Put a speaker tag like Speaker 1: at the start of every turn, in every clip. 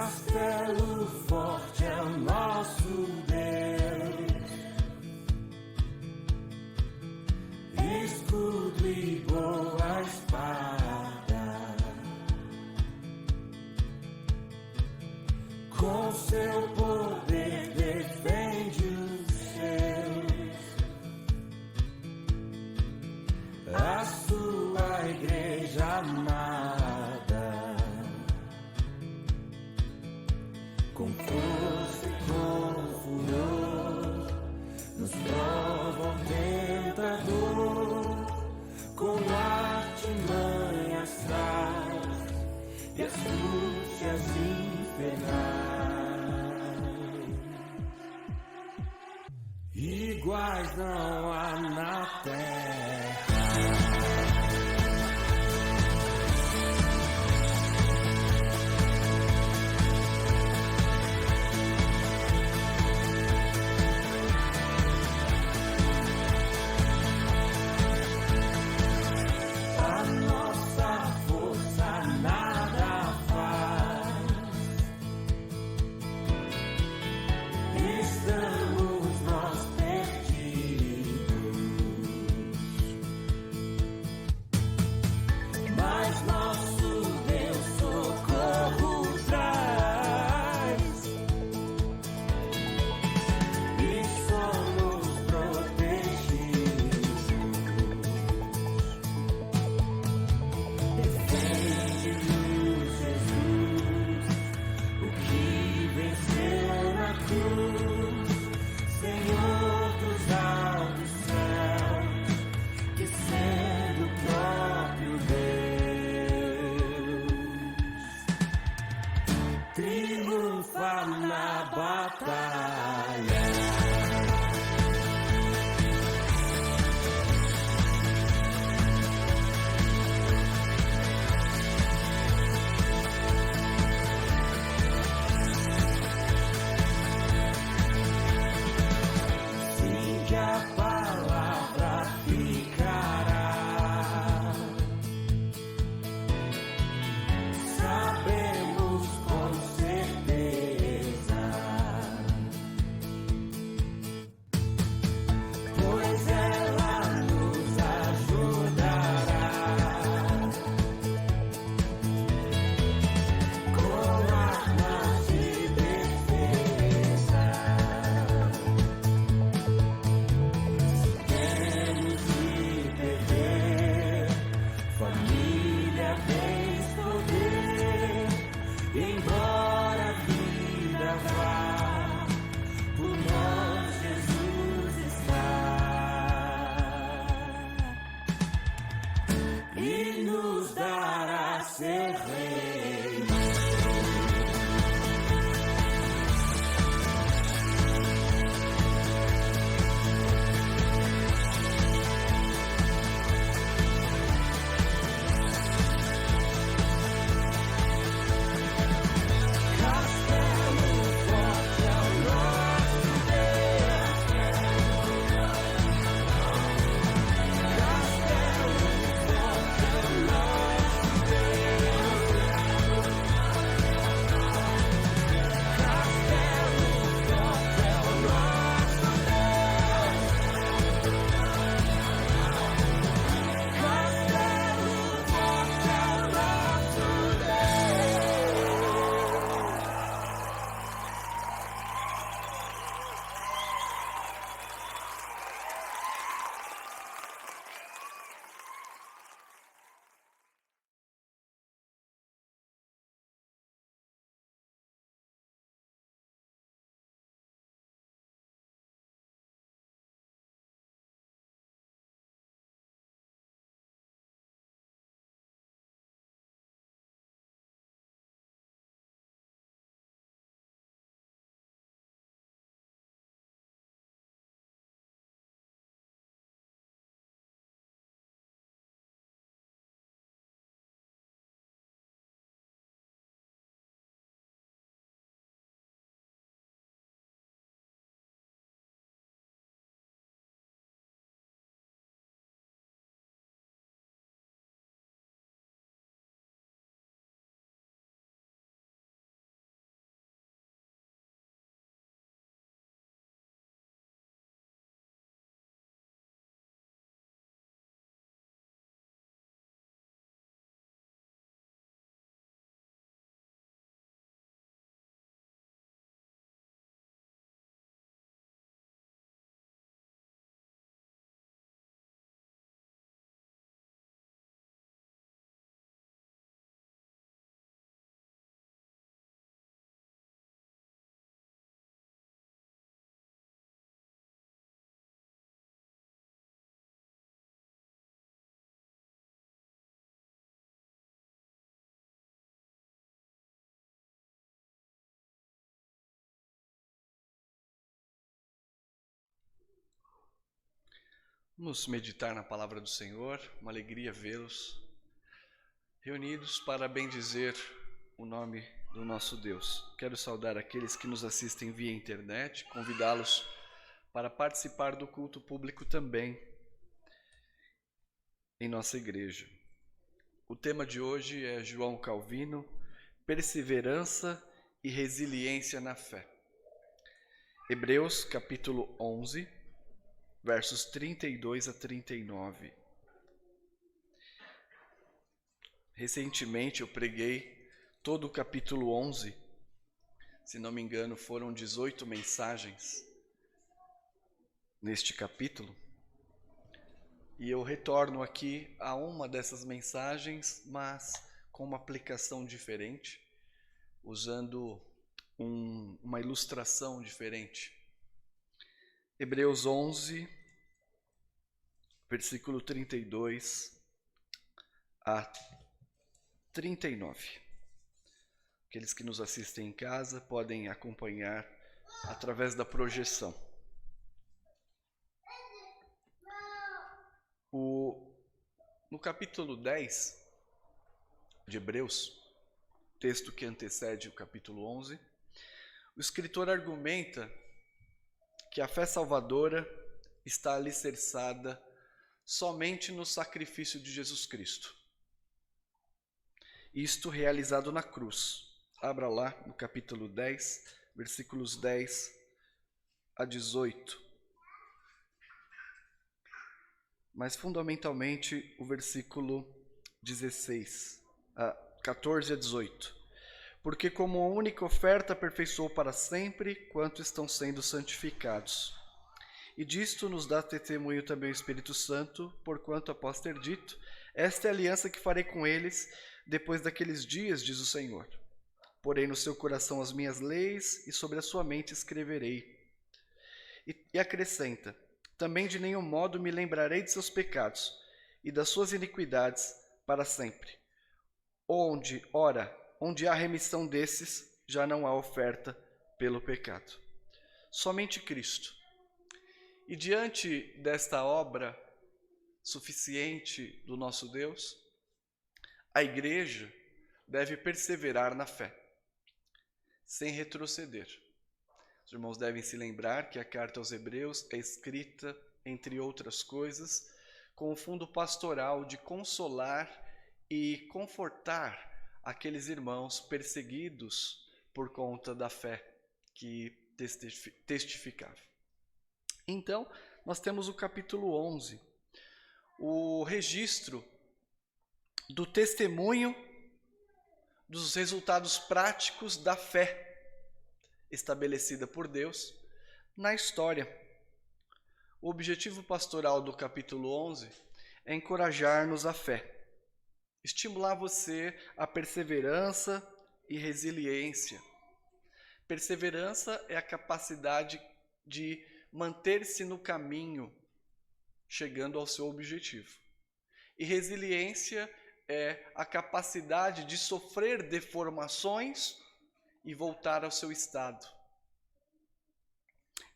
Speaker 1: Castelo forte é o nosso Deus, escudo e boa espada, com seu poder defende os seus, a sua igreja amada, com força e com furor, nos prova o tentador, com artimanhas traz e astúcias infernais, iguais não há na terra.
Speaker 2: Vamos meditar na palavra do Senhor, uma alegria vê-los reunidos para bendizer o nome do nosso Deus. Quero saudar aqueles que nos assistem via internet, convidá-los para participar do culto público também em nossa igreja. O tema de hoje é João Calvino, perseverança e resiliência na fé. Hebreus capítulo 11, versos 32 a 39. Recentemente eu preguei todo o capítulo 11, se não me engano foram 18 mensagens neste capítulo, e eu retorno aqui a uma dessas mensagens, mas com uma aplicação diferente, usando uma ilustração diferente. Hebreus 11, versículo 32 a 39. Aqueles que nos assistem em casa podem acompanhar através da projeção. No capítulo 10 de Hebreus, texto que antecede o capítulo 11, o escritor argumenta que a fé salvadora está alicerçada somente no sacrifício de Jesus Cristo. Isto realizado na cruz. Abra lá no capítulo 10, versículos 10 a 18. Mas fundamentalmente o versículo 14 a 18. Porque como a única oferta aperfeiçoou para sempre quanto estão sendo santificados. E disto nos dá testemunho também o Espírito Santo, porquanto após ter dito, esta é a aliança que farei com eles depois daqueles dias, diz o Senhor. Porém no seu coração as minhas leis e sobre a sua mente escreverei. E acrescenta, também de nenhum modo me lembrarei de seus pecados e das suas iniquidades para sempre. Onde há remissão desses, já não há oferta pelo pecado. Somente Cristo. E diante desta obra suficiente do nosso Deus, a igreja deve perseverar na fé, sem retroceder. Os irmãos devem se lembrar que a carta aos Hebreus é escrita, entre outras coisas, com o fundo pastoral de consolar e confortar aqueles irmãos perseguidos por conta da fé que testificava. Então, nós temos o capítulo 11, o registro do testemunho dos resultados práticos da fé estabelecida por Deus na história. O objetivo pastoral do capítulo 11 é encorajar-nos à fé, estimular você à perseverança e resiliência. Perseverança é a capacidade de manter-se no caminho, chegando ao seu objetivo. E resiliência é a capacidade de sofrer deformações e voltar ao seu estado.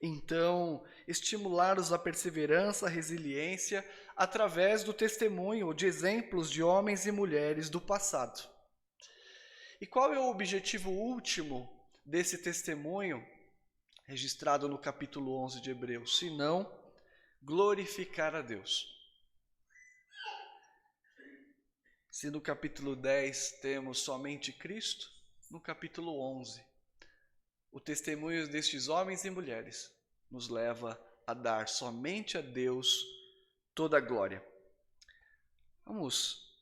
Speaker 2: Então, estimular-os à perseverança, à resiliência, através do testemunho de exemplos de homens e mulheres do passado. E qual é o objetivo último desse testemunho, registrado no capítulo 11 de Hebreus? Senão, glorificar a Deus. Se no capítulo 10 temos somente Cristo, no capítulo 11, o testemunho destes homens e mulheres nos leva a dar somente a Deus toda a glória. Vamos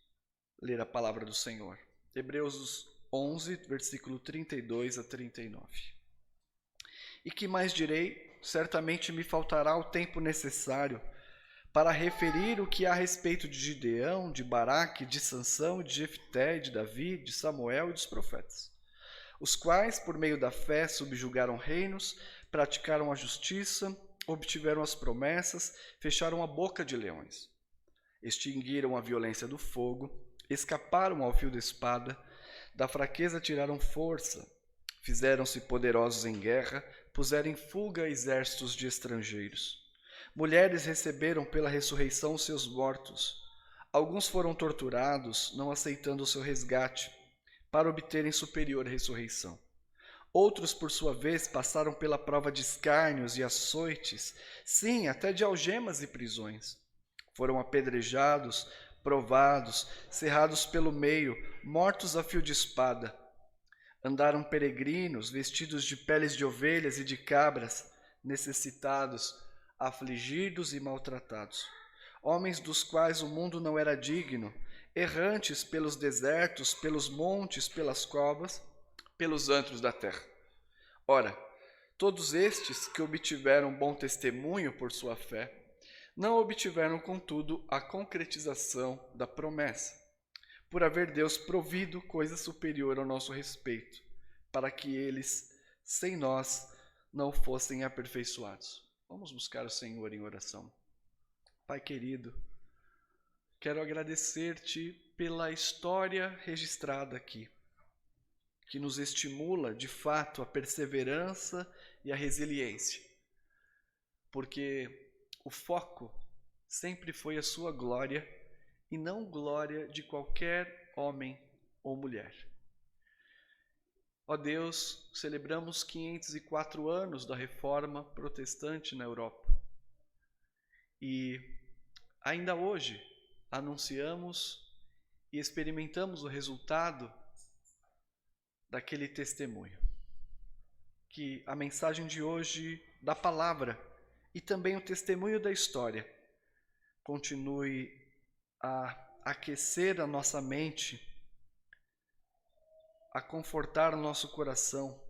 Speaker 2: ler a palavra do Senhor. Hebreus 11, versículo 32 a 39. E que mais direi? Certamente me faltará o tempo necessário para referir o que há a respeito de Gideão, de Baraque, de Sansão, de Jefté, de Davi, de Samuel e dos profetas, os quais, por meio da fé, subjugaram reinos, praticaram a justiça, obtiveram as promessas, fecharam a boca de leões, extinguiram a violência do fogo, escaparam ao fio da espada, da fraqueza tiraram força, fizeram-se poderosos em guerra, puseram em fuga exércitos de estrangeiros. Mulheres receberam pela ressurreição seus mortos. Alguns foram torturados, não aceitando o seu resgate, para obterem superior ressurreição. Outros, por sua vez, passaram pela prova de escárnios e açoites, sim, até de algemas e prisões. Foram apedrejados, provados, cerrados pelo meio, mortos a fio de espada. Andaram peregrinos, vestidos de peles de ovelhas e de cabras, necessitados, afligidos e maltratados. Homens dos quais o mundo não era digno, errantes pelos desertos, pelos montes, pelas covas, pelos antros da terra. Ora, todos estes que obtiveram bom testemunho por sua fé, não obtiveram, contudo, a concretização da promessa, por haver Deus provido coisa superior ao nosso respeito, para que eles, sem nós, não fossem aperfeiçoados. Vamos buscar o Senhor em oração. Pai querido, quero agradecer-te pela história registrada aqui, que nos estimula, de fato, a perseverança e a resiliência, porque o foco sempre foi a sua glória e não glória de qualquer homem ou mulher. Ó Deus, celebramos 504 anos da Reforma Protestante na Europa e ainda hoje anunciamos e experimentamos o resultado daquele testemunho. Que a mensagem de hoje da palavra e também o testemunho da história continue a aquecer a nossa mente, a confortar o nosso coração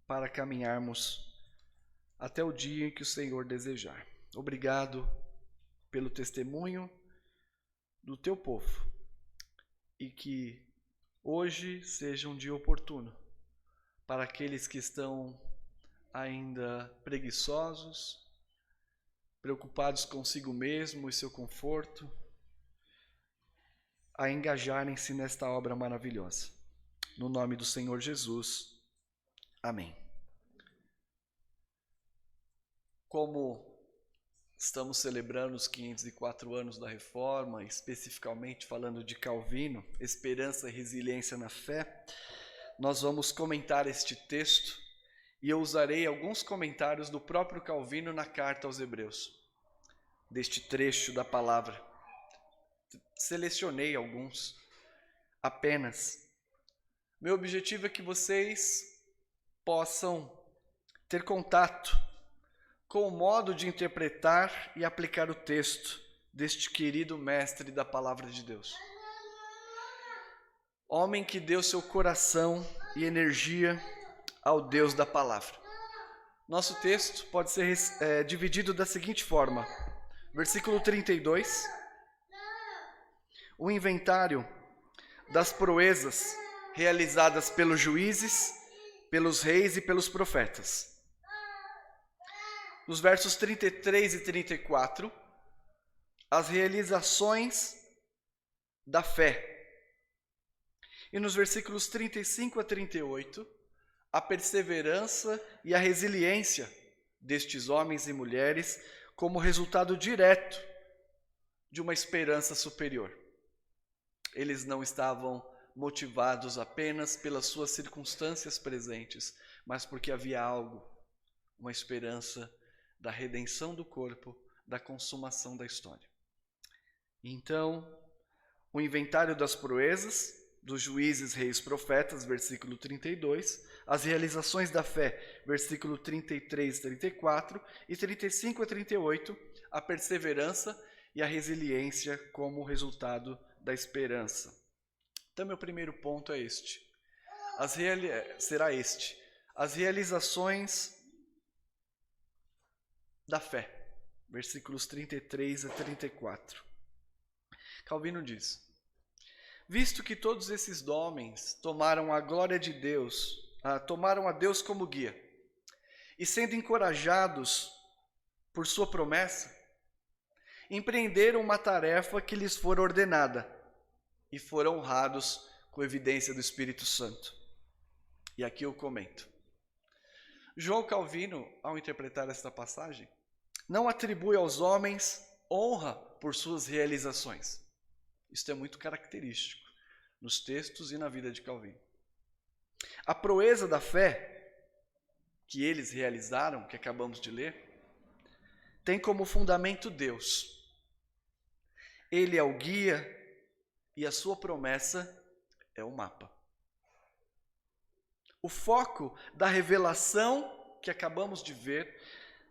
Speaker 2: para caminharmos até o dia em que o Senhor desejar. Obrigado pelo testemunho do teu povo e que hoje seja um dia oportuno para aqueles que estão ainda preguiçosos, preocupados consigo mesmo e seu conforto, a engajarem-se nesta obra maravilhosa. No nome do Senhor Jesus. Amém. Como estamos celebrando os 504 anos da Reforma, especificamente falando de Calvino, esperança e resiliência na fé, nós vamos comentar este texto e eu usarei alguns comentários do próprio Calvino na carta aos Hebreus, deste trecho da palavra. Selecionei alguns apenas. Meu objetivo é que vocês possam ter contato com o modo de interpretar e aplicar o texto deste querido mestre da palavra de Deus. Homem que deu seu coração e energia ao Deus da palavra. Nosso texto pode ser dividido da seguinte forma. Versículo 32. O inventário das proezas realizadas pelos juízes, pelos reis e pelos profetas. Nos versos 33 e 34, as realizações da fé. E nos versículos 35 a 38, a perseverança e a resiliência destes homens e mulheres como resultado direto de uma esperança superior. Eles não estavam motivados apenas pelas suas circunstâncias presentes, mas porque havia algo, uma esperança da redenção do corpo, da consumação da história. Então, o inventário das proezas, dos juízes, reis, profetas, versículo 32, as realizações da fé, versículo 33 e 34, e 35 a 38, a perseverança e a resiliência como resultado da esperança. Então, meu primeiro ponto é este. Será este. As realizações da fé. Versículos 33 a 34. Calvino diz: visto que todos esses homens tomaram a glória de Deus, tomaram a Deus como guia, e sendo encorajados por sua promessa, empreenderam uma tarefa que lhes fora ordenada, e foram honrados com evidência do Espírito Santo. E aqui eu comento. João Calvino, ao interpretar esta passagem, não atribui aos homens honra por suas realizações. Isso é muito característico nos textos e na vida de Calvino. A proeza da fé que eles realizaram, que acabamos de ler, tem como fundamento Deus. Ele é o guia e a sua promessa é o mapa. O foco da revelação que acabamos de ver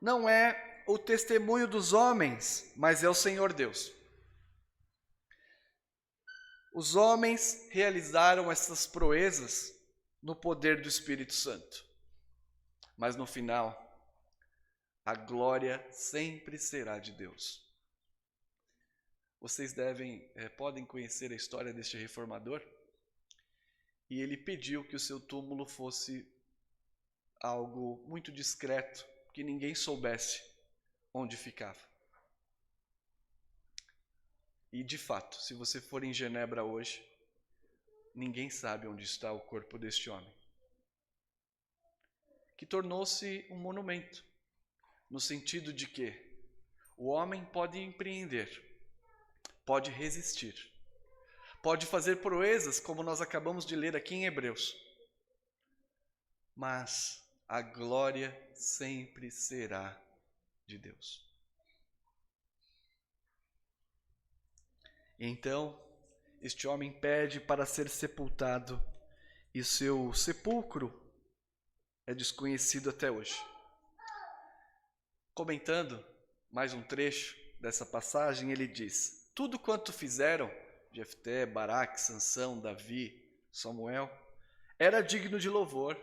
Speaker 2: não é o testemunho dos homens, mas é o Senhor Deus. Os homens realizaram essas proezas no poder do Espírito Santo. Mas no final, a glória sempre será de Deus. Vocês podem conhecer a história deste reformador? E ele pediu que o seu túmulo fosse algo muito discreto, que ninguém soubesse onde ficava. E de fato, se você for em Genebra hoje, ninguém sabe onde está o corpo deste homem, que tornou-se um monumento, no sentido de que o homem pode empreender, pode resistir, pode fazer proezas, como nós acabamos de ler aqui em Hebreus, mas a glória sempre será de Deus. Então, este homem pede para ser sepultado e seu sepulcro é desconhecido até hoje. Comentando mais um trecho dessa passagem, ele diz: tudo quanto fizeram, Jefté, Baraque, Sansão, Davi, Samuel, era digno de louvor.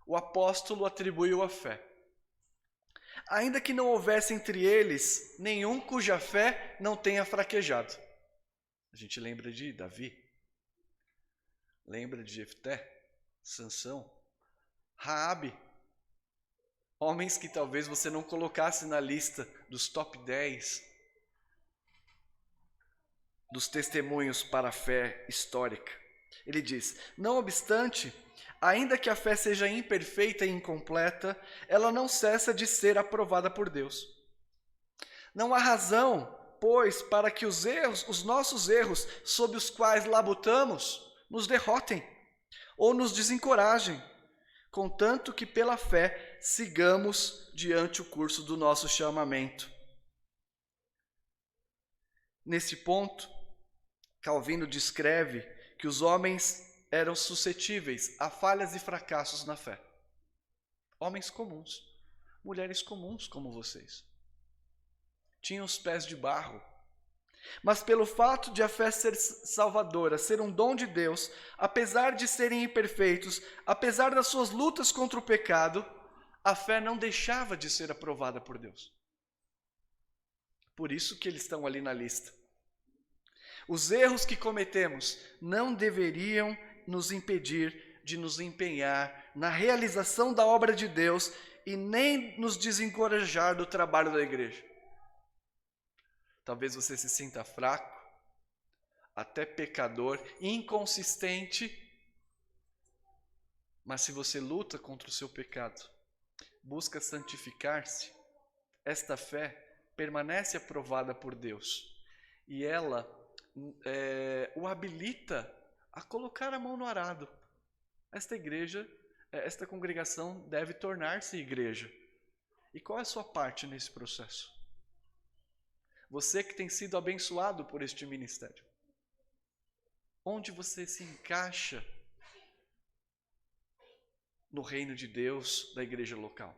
Speaker 2: O apóstolo atribuiu a fé. Ainda que não houvesse entre eles nenhum cuja fé não tenha fraquejado. A gente lembra de Davi, lembra de Jefté, Sansão, Raabe, homens que talvez você não colocasse na lista dos top 10 dos testemunhos para a fé histórica. Ele diz: não obstante, ainda que a fé seja imperfeita e incompleta, ela não cessa de ser aprovada por Deus. Não há razão, pois, para que os nossos erros, sob os quais labutamos, nos derrotem ou nos desencorajem, contanto que pela fé sigamos diante o curso do nosso chamamento. Nesse ponto, Calvino descreve que os homens eram suscetíveis a falhas e fracassos na fé. Homens comuns, mulheres comuns como vocês. Tinham os pés de barro. Mas pelo fato de a fé ser salvadora, ser um dom de Deus, apesar de serem imperfeitos, apesar das suas lutas contra o pecado, a fé não deixava de ser aprovada por Deus. Por isso que eles estão ali na lista. Os erros que cometemos não deveriam nos impedir de nos empenhar na realização da obra de Deus e nem nos desencorajar do trabalho da igreja. Talvez você se sinta fraco, até pecador, inconsistente, mas se você luta contra o seu pecado, busca santificar-se, esta fé permanece aprovada por Deus e ela o habilita a colocar a mão no arado. Esta congregação deve tornar-se igreja. E qual é a sua parte nesse processo? Você que tem sido abençoado por este ministério, onde você se encaixa no reino de Deus da igreja local?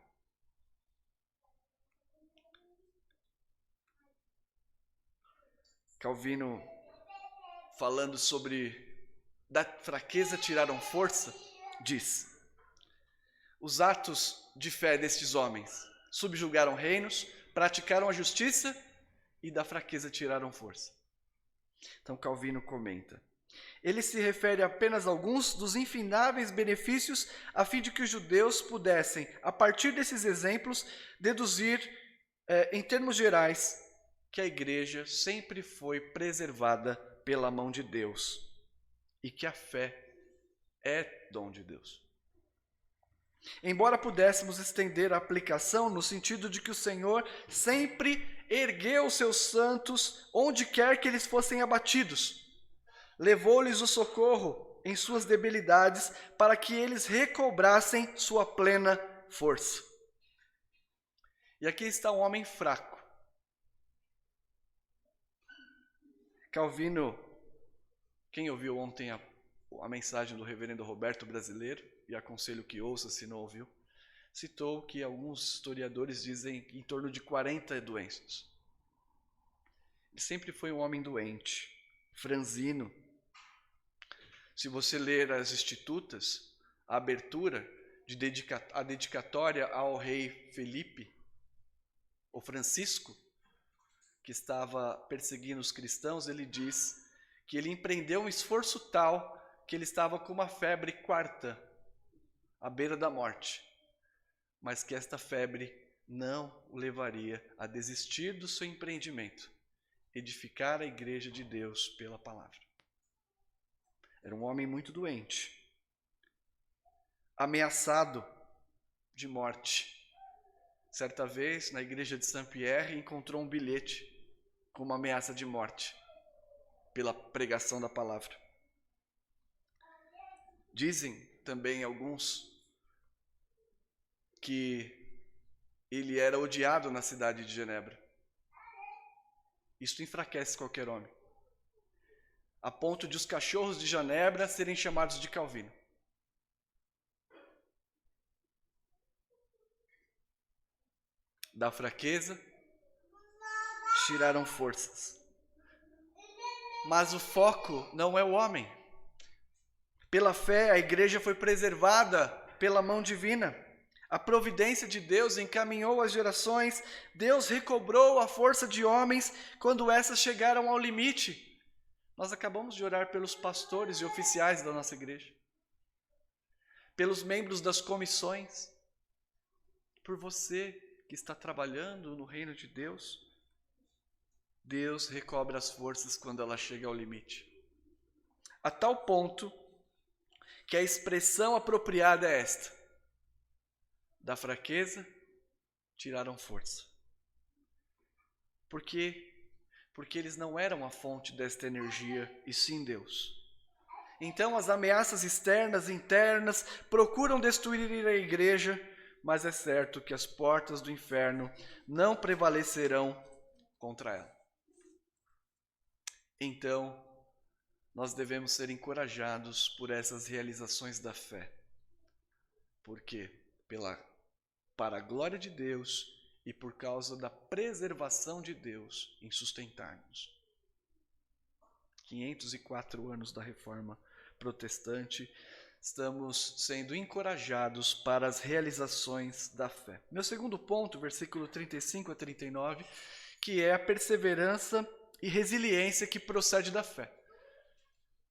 Speaker 2: Calvino, falando sobre da fraqueza tiraram força, diz: os atos de fé destes homens subjugaram reinos, praticaram a justiça e da fraqueza tiraram força. Então Calvino comenta: ele se refere a apenas a alguns dos infindáveis benefícios a fim de que os judeus pudessem, a partir desses exemplos, deduzir, em termos gerais, que a igreja sempre foi preservada pela mão de Deus e que a fé é dom de Deus. Embora pudéssemos estender a aplicação no sentido de que o Senhor sempre ergueu os seus santos onde quer que eles fossem abatidos, levou-lhes o socorro em suas debilidades para que eles recobrassem sua plena força. E aqui está um homem fraco. Calvino, quem ouviu ontem a mensagem do reverendo Roberto Brasileiro, e aconselho que ouça se não ouviu, citou que alguns historiadores dizem em torno de 40 doenças. Ele sempre foi um homem doente, franzino. Se você ler as Institutas, a abertura, a dedicatória ao rei Felipe, ou Francisco, que estava perseguindo os cristãos, ele diz que ele empreendeu um esforço tal que ele estava com uma febre quarta, à beira da morte, mas que esta febre não o levaria a desistir do seu empreendimento, edificar a igreja de Deus pela palavra. Era um homem muito doente, ameaçado de morte. Certa vez, na igreja de Saint-Pierre, encontrou um bilhete com uma ameaça de morte pela pregação da palavra. Dizem também alguns que ele era odiado na cidade de Genebra. Isto enfraquece qualquer homem, a ponto de os cachorros de Genebra serem chamados de Calvino. Da fraqueza tiraram forças. Mas o foco não é o homem. Pela fé, a igreja foi preservada pela mão divina. A providência de Deus encaminhou as gerações. Deus recobrou a força de homens quando essas chegaram ao limite. Nós acabamos de orar pelos pastores e oficiais da nossa igreja, pelos membros das comissões, por você que está trabalhando no reino de Deus. Deus recobra as forças quando ela chega ao limite. A tal ponto que a expressão apropriada é esta: da fraqueza tiraram força. Por quê? Porque eles não eram a fonte desta energia, e sim Deus. Então as ameaças externas e internas procuram destruir a igreja, mas é certo que as portas do inferno não prevalecerão contra ela. Então, nós devemos ser encorajados por essas realizações da fé. Por quê? Para a glória de Deus e por causa da preservação de Deus em sustentar-nos. 504 anos da Reforma Protestante, estamos sendo encorajados para as realizações da fé. Meu segundo ponto, versículo 35 a 39, que é a perseverança e resiliência que procede da fé.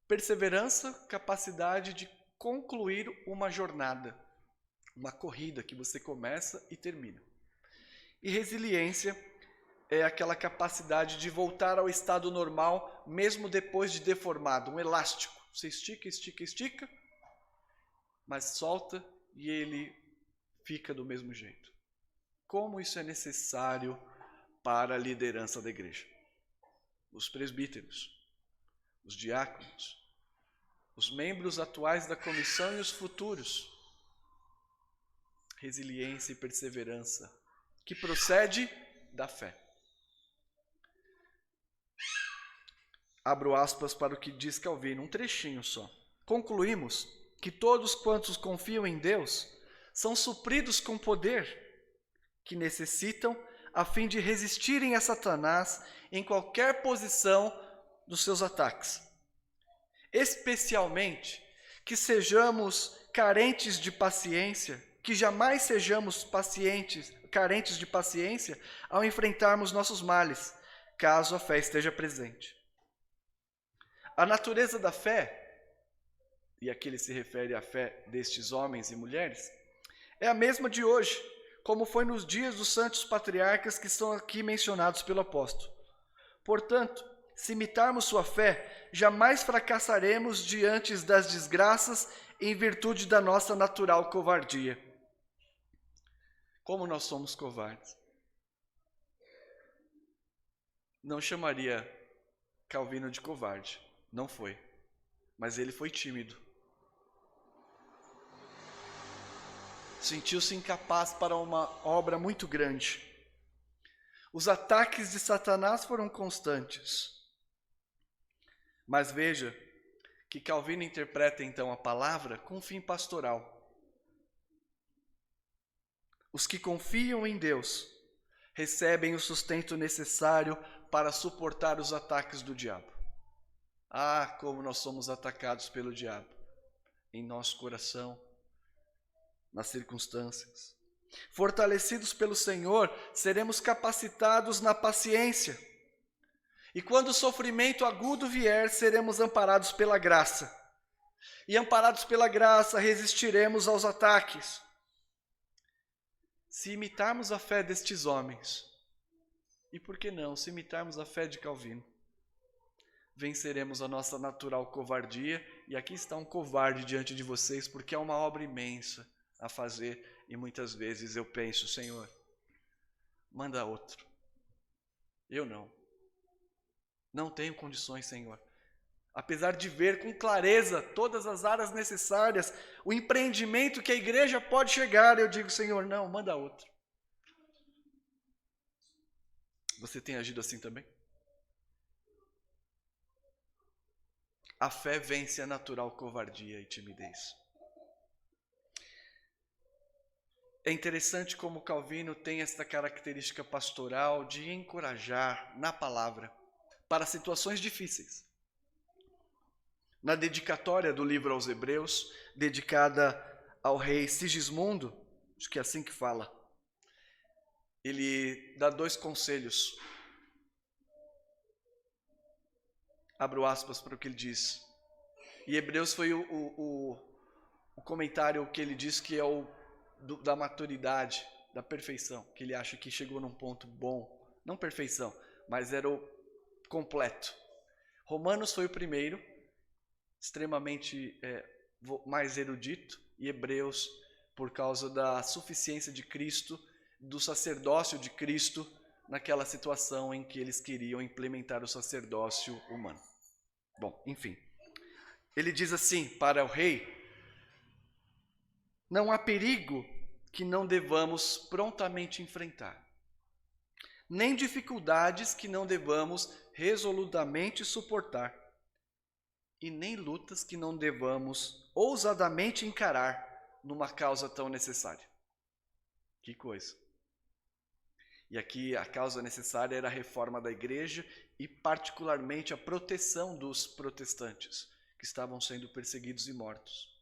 Speaker 2: Perseverança, capacidade de concluir uma jornada, uma corrida que você começa e termina. E resiliência é aquela capacidade de voltar ao estado normal, mesmo depois de deformado, um elástico. Você estica, estica, estica, mas solta e ele fica do mesmo jeito. Como isso é necessário para a liderança da igreja? Os presbíteros, os diáconos, os membros atuais da comissão e os futuros. Resiliência e perseverança, que procede da fé. Abro aspas para o que diz Calvino, um trechinho só. Concluímos que todos quantos confiam em Deus são supridos com poder que necessitam a fim de resistirem a Satanás em qualquer posição dos seus ataques. Especialmente que sejamos carentes de paciência, que jamais sejamos carentes de paciência ao enfrentarmos nossos males, caso a fé esteja presente. A natureza da fé, e aqui ele se refere à fé destes homens e mulheres, é a mesma de hoje, como foi nos dias dos santos patriarcas que são aqui mencionados pelo apóstolo. Portanto, se imitarmos sua fé, jamais fracassaremos diante das desgraças em virtude da nossa natural covardia. Como nós somos covardes. Não chamaria Calvino de covarde, não foi. Mas ele foi tímido. Sentiu-se incapaz para uma obra muito grande. Os ataques de Satanás foram constantes. Mas veja que Calvino interpreta então a palavra com fim pastoral. Os que confiam em Deus recebem o sustento necessário para suportar os ataques do diabo. Ah, como nós somos atacados pelo diabo em nosso coração, nas circunstâncias. Fortalecidos pelo Senhor, seremos capacitados na paciência. E quando o sofrimento agudo vier, seremos amparados pela graça. E amparados pela graça, resistiremos aos ataques. Se imitarmos a fé destes homens, e por que não, se imitarmos a fé de Calvino, venceremos a nossa natural covardia. E aqui está um covarde diante de vocês, porque é uma obra imensa a fazer. E muitas vezes eu penso, Senhor, manda outro. Eu não tenho condições, Senhor. Apesar de ver com clareza todas as áreas necessárias, o empreendimento que a igreja pode chegar, eu digo, Senhor, não, manda outro. Você tem agido assim também? A fé vence a natural covardia e timidez. É interessante como Calvino tem esta característica pastoral de encorajar na palavra para situações difíceis. Na dedicatória do livro aos Hebreus, dedicada ao rei Sigismundo, acho que é assim que fala, ele dá 2 conselhos. Abro aspas para o que ele diz. E Hebreus foi o comentário que ele diz que é da maturidade, da perfeição, que ele acha que chegou num ponto bom, não perfeição, mas era o completo. Romanos foi o primeiro, extremamente mais erudito, e Hebreus, por causa da suficiência de Cristo, do sacerdócio de Cristo, naquela situação em que eles queriam implementar o sacerdócio humano. Bom, enfim, ele diz assim para o rei: não há perigo que não devamos prontamente enfrentar, nem dificuldades que não devamos resolutamente suportar, e nem lutas que não devamos ousadamente encarar numa causa tão necessária. Que coisa! E aqui a causa necessária era a reforma da igreja e particularmente a proteção dos protestantes, que estavam sendo perseguidos e mortos.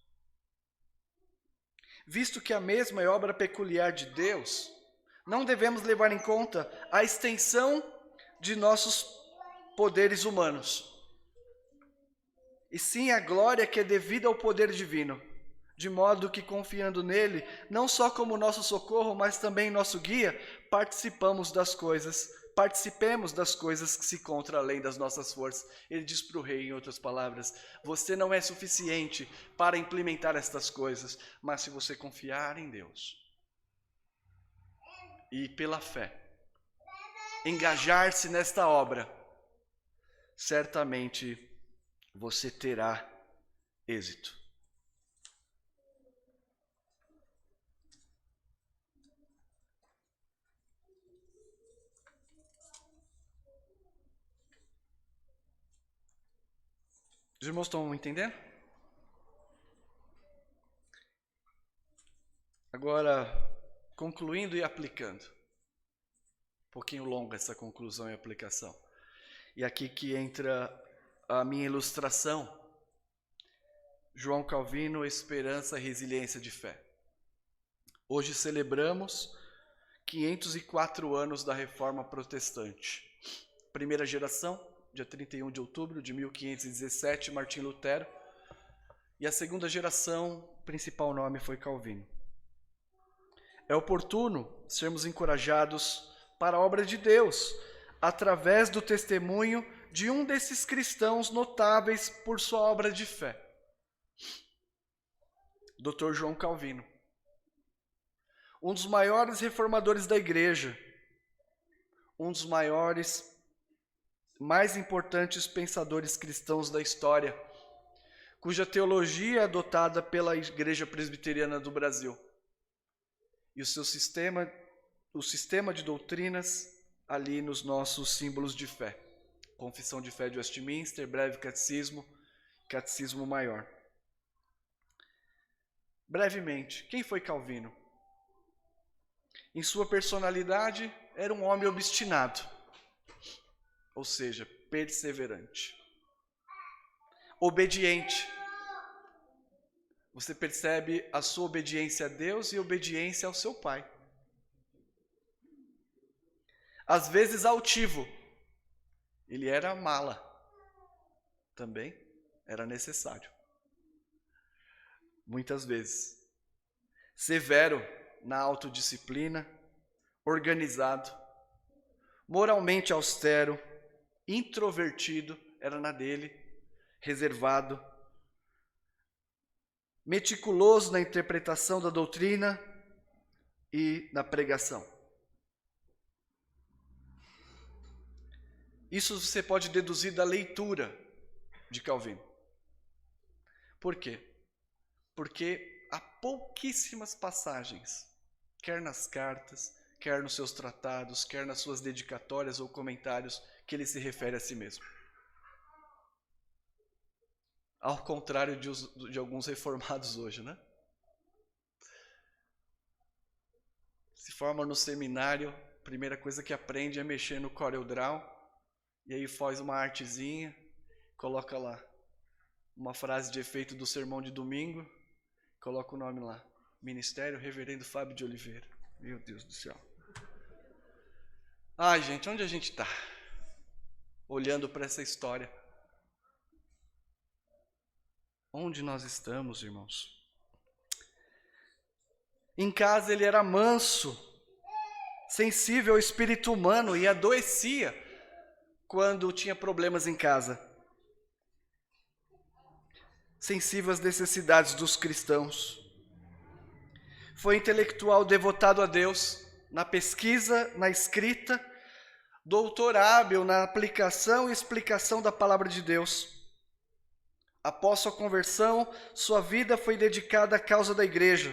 Speaker 2: Visto que a mesma é obra peculiar de Deus, não devemos levar em conta a extensão de nossos poderes humanos, e sim a glória que é devida ao poder divino, de modo que, confiando nele, não só como nosso socorro, mas também nosso guia, participemos das coisas que se encontram além das nossas forças. Ele diz para o rei, em outras palavras, você não é suficiente para implementar estas coisas, mas se você confiar em Deus e pela fé, engajar-se nesta obra, certamente você terá êxito. Os irmãos estão entendendo? Agora, concluindo e aplicando. Um pouquinho longa essa conclusão e aplicação. E aqui que entra a minha ilustração. João Calvino, esperança e resiliência de fé. Hoje celebramos 504 anos da Reforma Protestante. Primeira geração, dia 31 de outubro de 1517, Martim Lutero. E a segunda geração, o principal nome foi Calvino. É oportuno sermos encorajados para a obra de Deus, através do testemunho de um desses cristãos notáveis por sua obra de fé, Dr. João Calvino. um dos maiores reformadores da igreja, um dos maiores, mais importantes pensadores cristãos da história, cuja teologia é adotada pela Igreja Presbiteriana do Brasil. E o sistema de doutrinas ali nos nossos símbolos de fé. Confissão de Fé de Westminster, Breve Catecismo, Catecismo Maior. Brevemente, quem foi Calvino? Em sua personalidade, era um homem obstinado, ou seja, perseverante. Obediente. Você percebe a sua obediência a Deus e obediência ao seu pai. Às vezes altivo. Ele era mala. Também era necessário. Muitas vezes. Severo na autodisciplina, organizado, moralmente austero, introvertido, era na dele, reservado, meticuloso na interpretação da doutrina e na pregação. Isso você pode deduzir da leitura de Calvino. Por quê? Porque há pouquíssimas passagens, quer nas cartas, quer nos seus tratados, quer nas suas dedicatórias ou comentários, que ele se refere a si mesmo. Ao contrário de alguns reformados hoje, né? Se forma no seminário, a primeira coisa que aprende é mexer no CorelDRAW, e aí faz uma artezinha, coloca lá uma frase de efeito do sermão de domingo, coloca o nome lá, Ministério Reverendo Fábio de Oliveira. Meu Deus do céu. Ai, gente, onde a gente está? Olhando para essa história. Onde nós estamos, irmãos? Em casa ele era manso, sensível ao espírito humano e adoecia quando tinha problemas em casa. Sensível às necessidades dos cristãos. Foi intelectual devotado a Deus, na pesquisa, na escrita, doutor hábil na aplicação e explicação da palavra de Deus. Após sua conversão, sua vida foi dedicada à causa da igreja.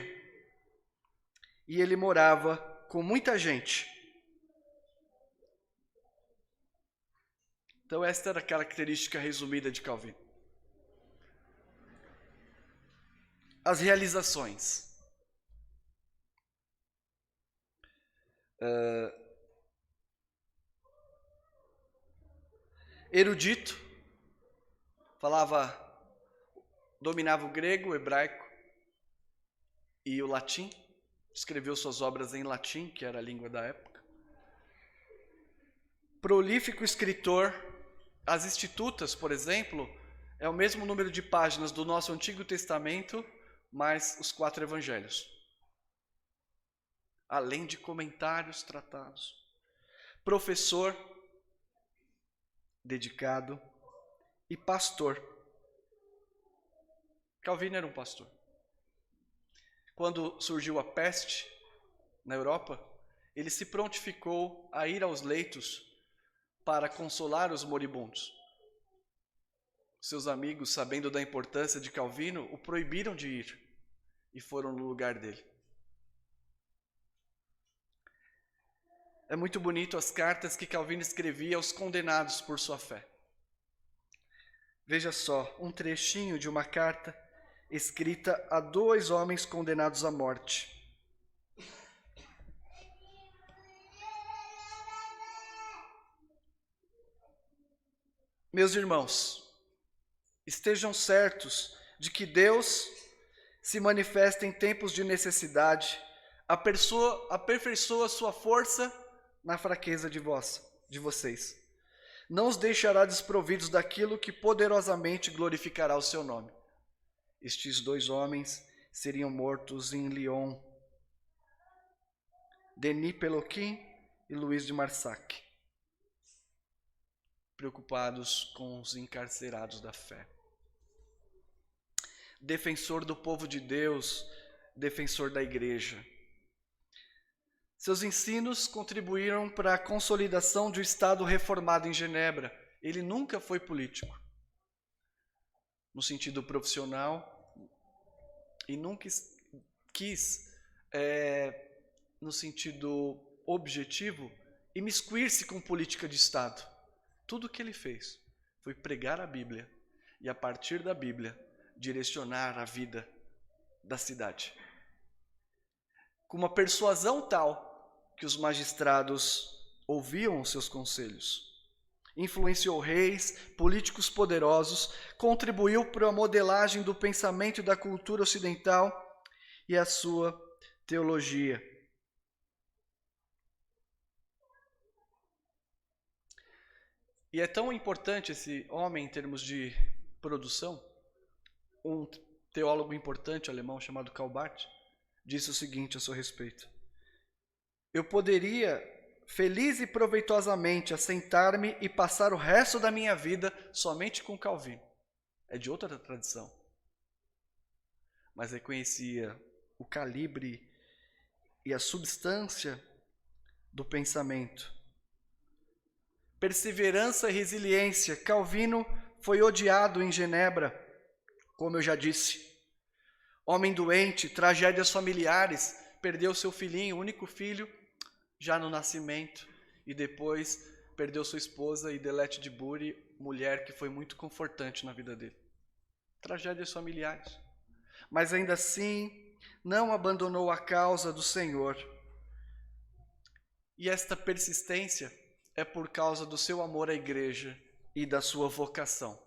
Speaker 2: E ele morava com muita gente. Então esta era a característica resumida de Calvino. As realizações. Erudito, dominava o grego, o hebraico e o latim, escreveu suas obras em latim, que era a língua da época. Prolífico escritor, as Institutas, por exemplo, é o mesmo número de páginas do nosso Antigo Testamento, mais os 4 evangelhos. Além de comentários, tratados. Professor, dedicado, e pastor. Calvino era um pastor. Quando surgiu a peste na Europa, ele se prontificou a ir aos leitos para consolar os moribundos. Seus amigos, sabendo da importância de Calvino, o proibiram de ir e foram no lugar dele. É muito bonito as cartas que Calvino escrevia aos condenados por sua fé. Veja só, um trechinho de uma carta escrita a 2 homens condenados à morte. Meus irmãos, estejam certos de que Deus se manifesta em tempos de necessidade, aperfeiçoa sua força na fraqueza de vocês. Não os deixará desprovidos daquilo que poderosamente glorificará o seu nome. Estes 2 homens seriam mortos em Lyon. Denis Peloquin e Luís de Marsac. Preocupados com os encarcerados da fé. Defensor do povo de Deus, defensor da igreja. Seus ensinos contribuíram para a consolidação de um Estado reformado em Genebra. Ele nunca foi político, no sentido profissional, e nunca quis, no sentido objetivo, imiscuir-se com política de Estado. Tudo o que ele fez foi pregar a Bíblia e, a partir da Bíblia, direcionar a vida da cidade. Com uma persuasão tal que os magistrados ouviam os seus conselhos. Influenciou reis, políticos poderosos, contribuiu para a modelagem do pensamento e da cultura ocidental e a sua teologia. E é tão importante esse homem em termos de produção. Um teólogo importante alemão chamado Karl Barth disse o seguinte a seu respeito: eu poderia, feliz e proveitosamente, assentar-me e passar o resto da minha vida somente com Calvino. É de outra tradição. Mas reconhecia o calibre e a substância do pensamento. Perseverança e resiliência. Calvino foi odiado em Genebra, como eu já disse. Homem doente, tragédias familiares, perdeu seu filhinho, único filho, já no nascimento, e depois perdeu sua esposa, Idelete de Bury, mulher que foi muito confortante na vida dele. Tragédias familiares. Mas ainda assim, não abandonou a causa do Senhor. E esta persistência é por causa do seu amor à igreja e da sua vocação.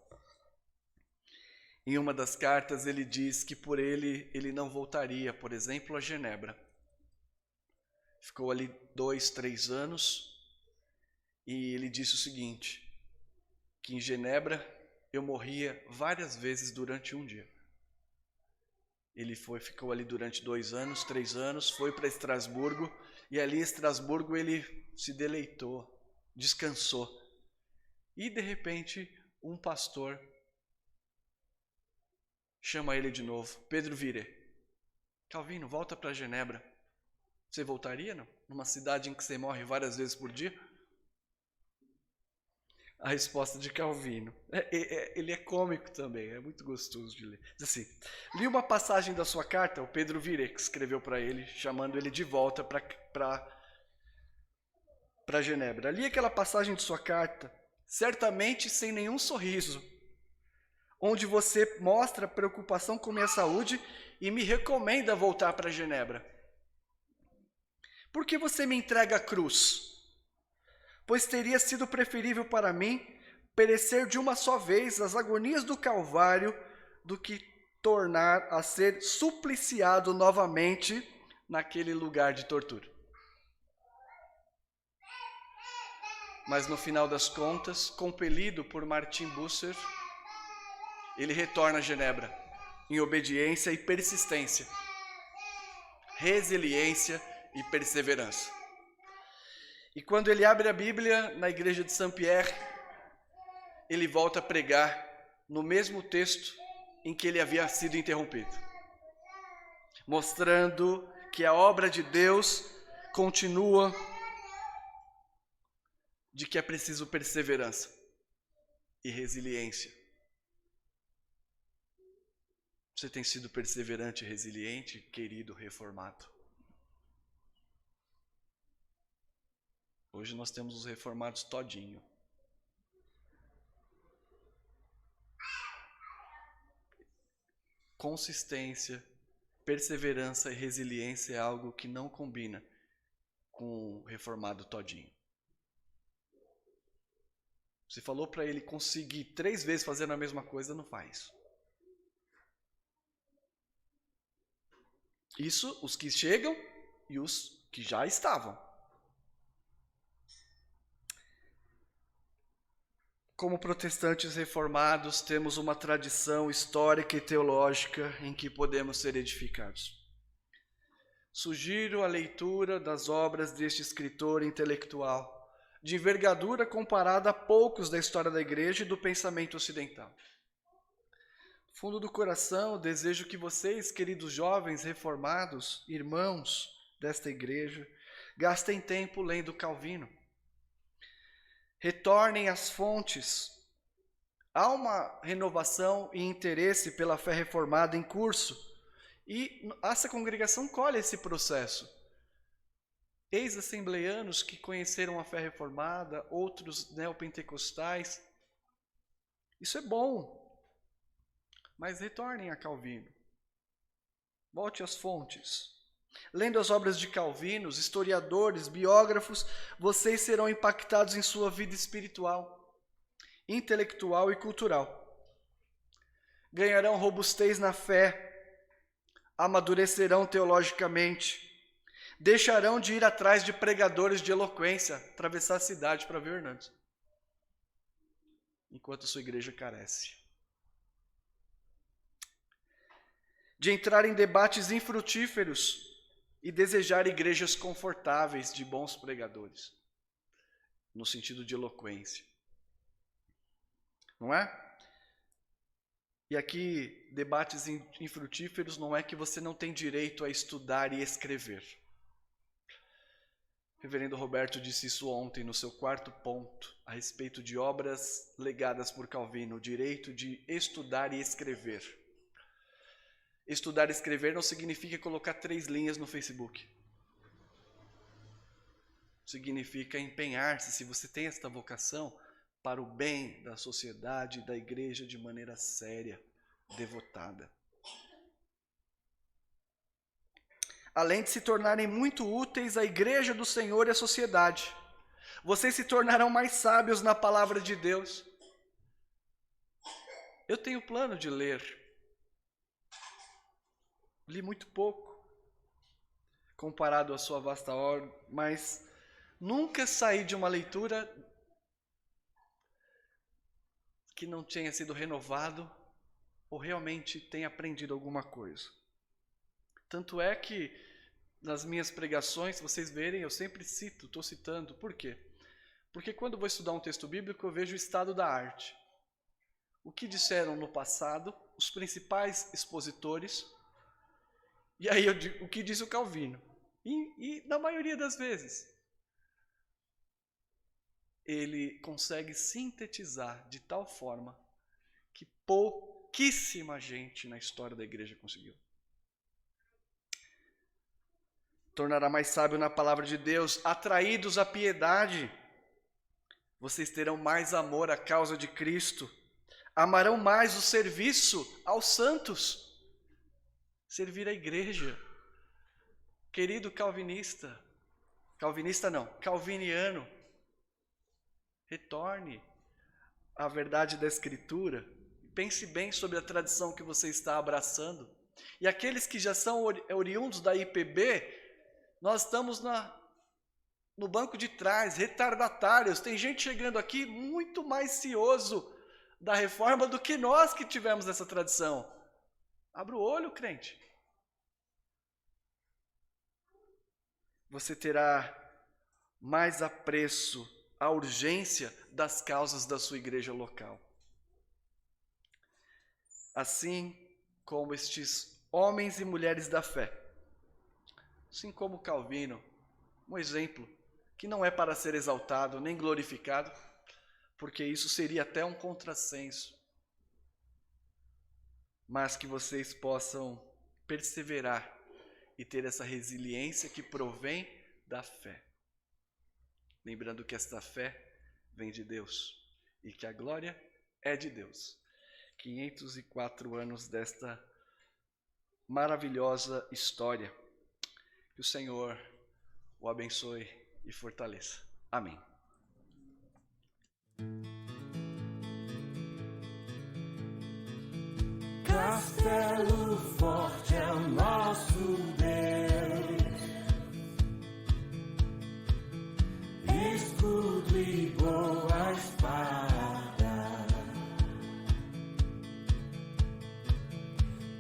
Speaker 2: Em uma das cartas ele diz que por ele não voltaria, por exemplo, a Genebra. Ficou ali 2, 3 anos e ele disse o seguinte, que em Genebra eu morria várias vezes durante um dia. Ele ficou ali durante 2 anos, 3 anos, foi para Estrasburgo e ali em Estrasburgo ele se deleitou, descansou. E de repente um pastor chama ele de novo, Pedro Vire. Calvino, volta para Genebra. Você voltaria, não? Numa cidade em que você morre várias vezes por dia? A resposta de Calvino. Ele é cômico também, é muito gostoso de ler. Diz assim, li uma passagem da sua carta, o Pedro Vire, que escreveu para ele, chamando ele de volta para Genebra. Li aquela passagem de sua carta, certamente sem nenhum sorriso, onde você mostra preocupação com minha saúde e me recomenda voltar para Genebra. Por que você me entrega a cruz? Pois teria sido preferível para mim perecer de uma só vez as agonias do Calvário do que tornar a ser supliciado novamente naquele lugar de tortura. Mas no final das contas, compelido por Martin Bucer, ele retorna a Genebra em obediência e persistência, resiliência e perseverança. E quando ele abre a Bíblia na igreja de Saint-Pierre, ele volta a pregar no mesmo texto em que ele havia sido interrompido, mostrando que a obra de Deus continua, de que é preciso perseverança e resiliência. Você tem sido perseverante e resiliente, querido reformado? Hoje nós temos os reformados todinho. Consistência, perseverança e resiliência é algo que não combina com o reformado todinho. Você falou para ele conseguir 3 vezes fazendo a mesma coisa, não faz. Isso os que chegam e os que já estavam. Como protestantes reformados, temos uma tradição histórica e teológica em que podemos ser edificados. Sugiro a leitura das obras deste escritor intelectual, de envergadura comparada a poucos da história da igreja e do pensamento ocidental. Fundo do coração, desejo que vocês, queridos jovens reformados, irmãos desta igreja, Gastem tempo lendo Calvino. Retornem às fontes. Há uma renovação e interesse pela fé reformada em curso. E essa congregação colhe esse processo. Ex-assembleanos que conheceram a fé reformada, outros neopentecostais. Isso é bom. Mas retornem a Calvino. Volte às fontes. Lendo as obras de Calvino, historiadores, biógrafos, vocês serão impactados em sua vida espiritual, intelectual e cultural. Ganharão robustez na fé, amadurecerão teologicamente, deixarão de ir atrás de pregadores de eloquência, atravessar a cidade para ver o Hernandes, enquanto sua igreja carece. De entrar em debates infrutíferos e desejar igrejas confortáveis de bons pregadores, no sentido de eloquência. Não é? E aqui, debates infrutíferos não é que você não tem direito a estudar e escrever. O reverendo Roberto disse isso ontem no seu 4º ponto, a respeito de obras legadas por Calvino, o direito de estudar e escrever. Estudar e escrever não significa colocar 3 linhas no Facebook. Significa empenhar-se, se você tem esta vocação, para o bem da sociedade e da igreja de maneira séria, devotada. Além de se tornarem muito úteis à igreja do Senhor e à sociedade, vocês se tornarão mais sábios na palavra de Deus. Eu tenho plano de ler. Li muito pouco, comparado à sua vasta obra, mas nunca saí de uma leitura que não tenha sido renovado ou realmente tenha aprendido alguma coisa. Tanto é que nas minhas pregações, se vocês verem, eu sempre estou citando. Por quê? Porque quando vou estudar um texto bíblico, eu vejo o estado da arte. O que disseram no passado, os principais expositores. E aí eu digo, o que diz o Calvino? E na maioria das vezes, ele consegue sintetizar de tal forma que pouquíssima gente na história da igreja conseguiu. Tornará mais sábio na palavra de Deus, atraídos à piedade. Vocês terão mais amor à causa de Cristo, amarão mais o serviço aos santos. Servir a igreja. Querido calvinista, calviniano, retorne à verdade da Escritura. Pense bem sobre a tradição que você está abraçando. E aqueles que já são oriundos da IPB, nós estamos no banco de trás, retardatários. Tem gente chegando aqui muito mais cioso da reforma do que nós que tivemos essa tradição. Abra o olho, crente. Você terá mais apreço à urgência das causas da sua igreja local. Assim como estes homens e mulheres da fé, assim como Calvino, um exemplo que não é para ser exaltado nem glorificado, porque isso seria até um contrassenso, mas que vocês possam perseverar e ter essa resiliência que provém da fé. Lembrando que esta fé vem de Deus e que a glória é de Deus. 504 anos desta maravilhosa história. Que o Senhor o abençoe e fortaleça. Amém.
Speaker 1: Castelo forte é o nosso Deus, escudo e boa espada,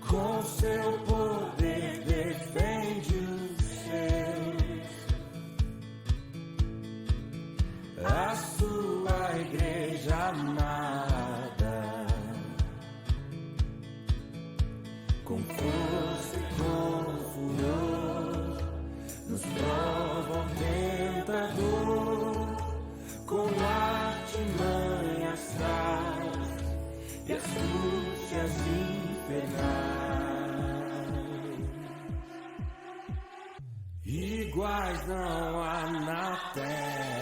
Speaker 1: com seu poder defende os seus, a sua igreja amada. Com força e com furor, nos provam angústias infernais, iguais não há na terra.